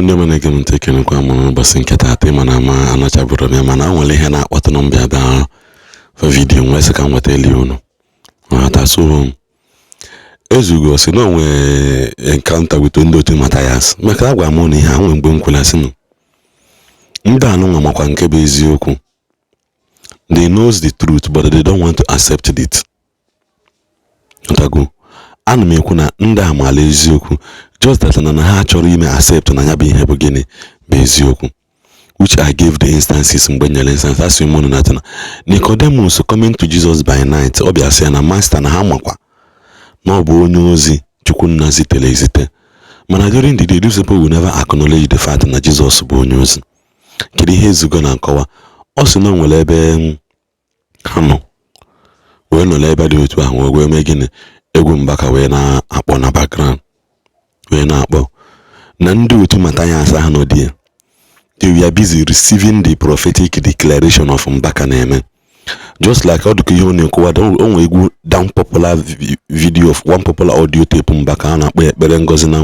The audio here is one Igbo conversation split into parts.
ndị mana ege m ntị kenekwa m n'ụbọchị nke taata mana ama anachabụrụ m ya mana o nwere ihe na-akpọtụ na mbịa bịa for vidio nwee sị ka m nweta eli unu so ezugo si na onwe encounter with ndị otu Mathias maka agwa m na ihe a nwe mgbe m kwela sị ndị anụ nwa makwa nke bụ eziokwu. They knows the truth but they don't want to accept it. Ntago ana m ekwu na ndị amala eziokwu just that na ha chọrọ ime accept na ya bụ ihe bụ gịnị bụ eziokwu, which I gave the instances mgbe nyere instance asị m na tana Nicodemus coming to Jesus by night ọ bịa sị na master na ha makwa na ọ bụ onye ozi Chukwu nna zitere ezite mana during the day these people will never acknowledge the fact na Jesus bụ onye ozi. Kedu ihe ezugo na nkọwa ọ sị na o nwere ebe ha nọ wee nọ n'ebe dị otu ahụ wee mee gịnị egwu Mbaka wee na-akpọ na background wee na-akpọ na ndị otu Mathias ahụ nọ dị they were busy receiving the prophetic declaration of Mbaka na-eme just like ọ dịka ihe ọ na-ekwu o nwee egwu down popular video of one popular audio tape Mbaka a na-akpọ ekpere ngozi na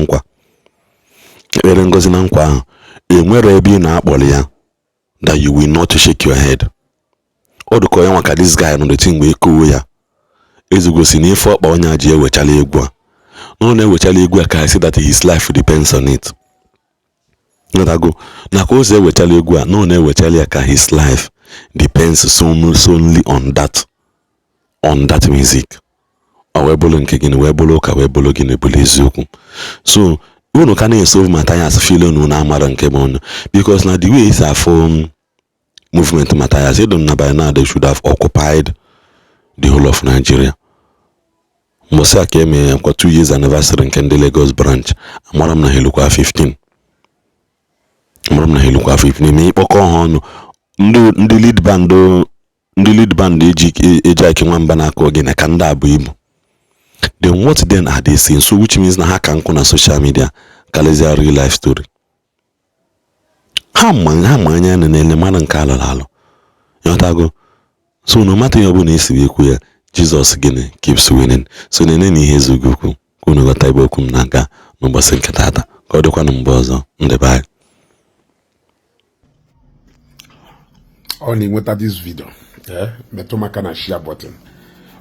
nkwa ahụ enwere ebe ị na-akpọrọ ya that you will not shake your head. Ọ dịka ya maka this guy nọ n'eti mgbe ekowe ya ezugosi na ife ọkpa onye ji ewechala egwu a na ọ na-ewechala egwu a ka I see that his life depends on it. Natago na ka ozi ewechala egwu a na ọ na-ewechala ya ka his life depends solely on that music. Ọ wee bụrụ nke gịnị wee bụrụ ụka wee bụrụ gịnị bụrụ eziokwu. So unu ka na-esolve Mathias feeling unu amara nke bụ unu because na the way is a form movement Mathias you don't know by now they should have occupied the whole of Nigeria. Mbosa keme kwa 2 years anniversary nke ndị Lagos branch amara m na helukwa 15 me ikpọkọ ha ọnụ ndị lead band Ejike Mbaka na-akọ ogene ka ndị abụ Igbo. Then what then are they saying? So which means na ha ka nkụ na social media kalezia real life story. Ha ma anya na ele mana nke alalo. Yotago. So no matter your buna isi ekwu ya Jesus gịnị keeps winning. So nene ni ihe zugukwu unu ghọta ibe okwu m na-aga n'ụbọchị nke taata ka ọ dịkwa na mgbe ọzọ ndị bye. Ọ na-enweta this video metụ maka na share button.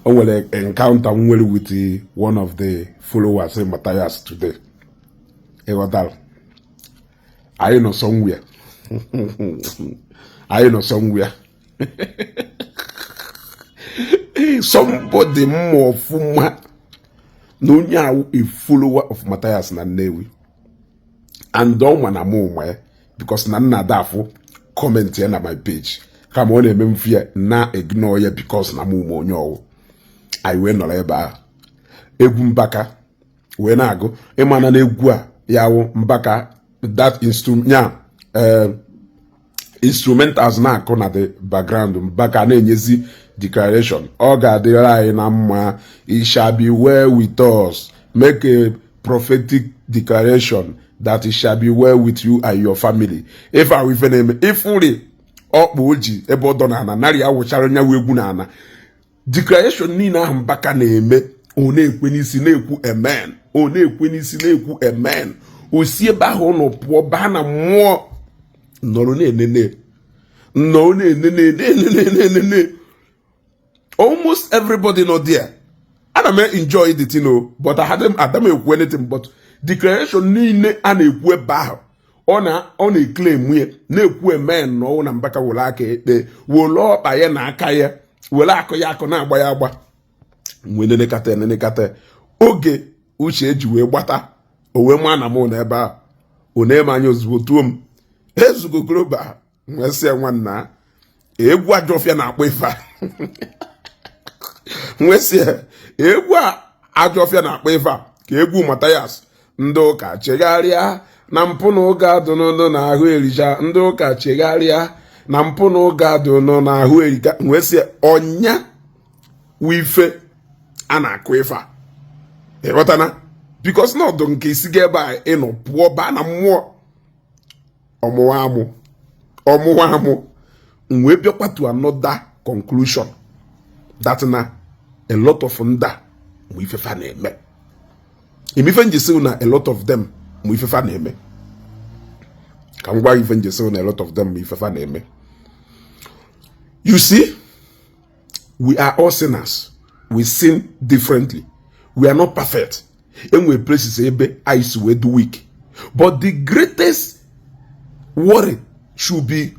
O nwere encounter nwere with one of the followers Mathias today. Ewadal. I know somewhere. Somebody more fuma. No nya a follower of Mathias na Nnewi. And don't wanna move because na dafu comment here na my page. Come on, fear na ignore you because na move onyo. I went on eba egwu Mbaka we na-agụ ịmana na egwu a yawo Mbaka that instrumentals na-akụ na the background Mbaka na-enyezi declaration ọ ga-adịrị anyị na mma, it shall be well with us, make a prophetic declaration that it shall be well with you and your family. If I will name ifuri ọkpụ oji ebe ọ dọ na ana narị awụchara nyawo egwu na ana declaration niile ahụ Mbaka na-eme ọ na-ekwe n'isi na-ekwu amen, ọ na-ekwe n'isi na-ekwu amen. O si ebe ahụ nọ pụọ baa na mmụọ nọrọ na-enene almost everybody not there. Ana m enjoy the thing but Adam ekwu anything but declaration niile a na-ekwu ebe ahụ ọ na-eclaim ya na-ekwu amen na Mbaka were aka ekpe were ọkpa ya na aka ya wele akụ ya akụ na-agba ya agba mgbe nenekata oge uche eji wee gbata owe ma na mụ n'ebe a oneme anya ozugbo tuo m ezugo global nwesị nwanna egwu ajọfịa na-akpọ ife nwesị egwu ajọfịa na-akpọ ife ka egwu Mathias ndị ụka chegharịa na mpụ na ụga adụnụnụ na ahụ erija ndị ụka chegharịa na mpụ na ụga adụnụ na ahụ erika nwesị ọnya wife a na-akụ ife a ịghọtana because na ọdụ nke isi ga ebe a ịnọ pụọ baa na mmụọ ọmụwa amụ wee bịakwa to another conclusion that na a lot of nda mụ ifefa na-eme imefe njisi na a lot of them mụ ifefa na-eme Can go even just on a lot of them if I name. You see, we are all sinners. We sin differently. We are not perfect. And we places ice we do weak. But the greatest worry should be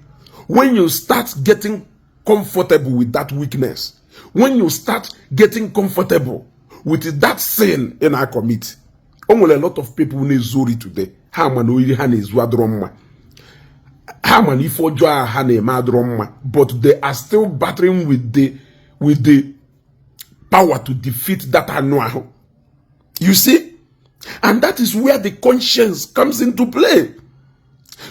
when you start getting comfortable with that weakness. When you start getting comfortable with that sin in our commit. Only a lot of people need zuri today. How man really han is wadroma. How man if joa hane madroma. But they are still battling with the power to defeat that anuaho. You see? And that is where the conscience comes into play.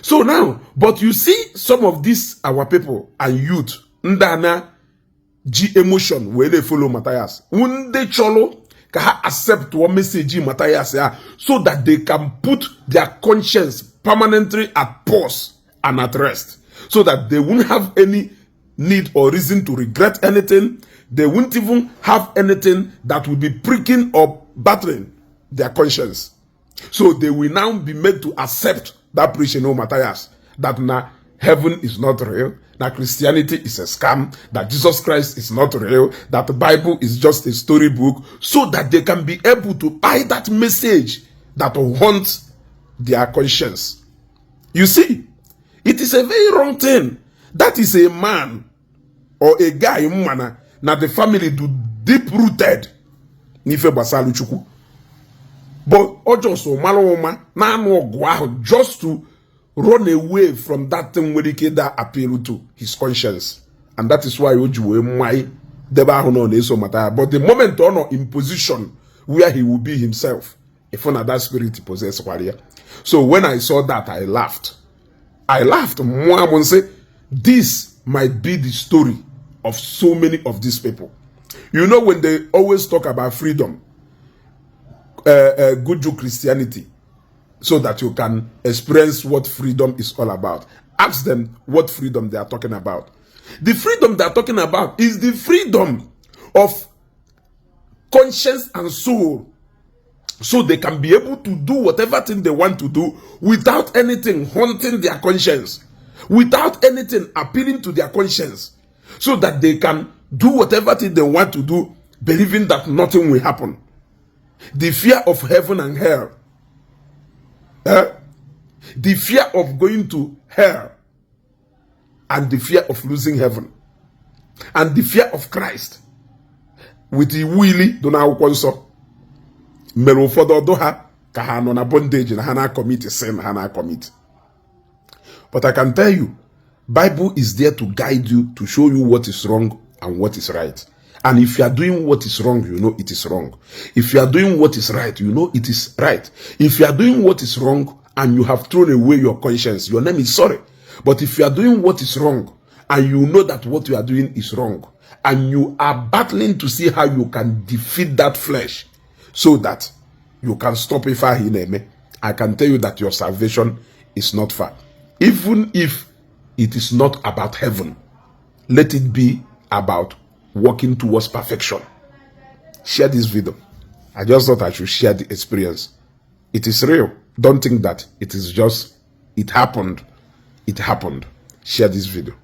So now, but you see some of these our people and youth, ndana G emotion where they follow Mathias. When they cholo can accept what message Mathias so that they can put their conscience permanently at pause and at rest. So that they won't have any need or reason to regret anything. They won't even have anything that will be pricking or battering their conscience. So they will now be made to accept that preaching of Mathias, that now heaven is not real, that Christianity is a scam, that Jesus Christ is not real, that the Bible is just a storybook, so that they can be able to buy that message that haunts their conscience. You see, it is a very wrong thing. That is a man or a guy, now the family do deep-rooted nife basalu chuku. But ojoso maloma na no just to run away from that thing where he can appeal to his conscience. And that is why Ojuwe my deba hono neso mata. But the moment ono in position where he will be himself, if on that spirit possess warrior. So when I saw that, I laughed. I laughed. Moi say this might be the story of so many of these people. You know, when they always talk about freedom, good to Christianity, so that you can experience what freedom is all about. Ask them what freedom they are talking about. The freedom they are talking about is the freedom of conscience and soul, so they can be able to do whatever thing they want to do without anything haunting their conscience, without anything appealing to their conscience, so that they can do whatever thing they want to do, believing that nothing will happen. The fear of heaven and hell, the fear of going to hell, and the fear of losing heaven, and the fear of Christ, with the willy dona ukwanso mero fodo doha ka ha no na bondage na hana commit sin hana commit. But I can tell you, Bible is there to guide you, to show you what is wrong and what is right. And if you are doing what is wrong, you know it is wrong. If you are doing what is right, you know it is right. If you are doing what is wrong and you have thrown away your conscience, your name is sorry. But if you are doing what is wrong and you know that what you are doing is wrong, and you are battling to see how you can defeat that flesh so that you can stop it far, I can tell you that your salvation is not far. Even if it is not about heaven, let it be about working towards perfection. Share this video. I just thought I should share the experience. It is real. Don't think that it is just, it happened. It happened. Share this video.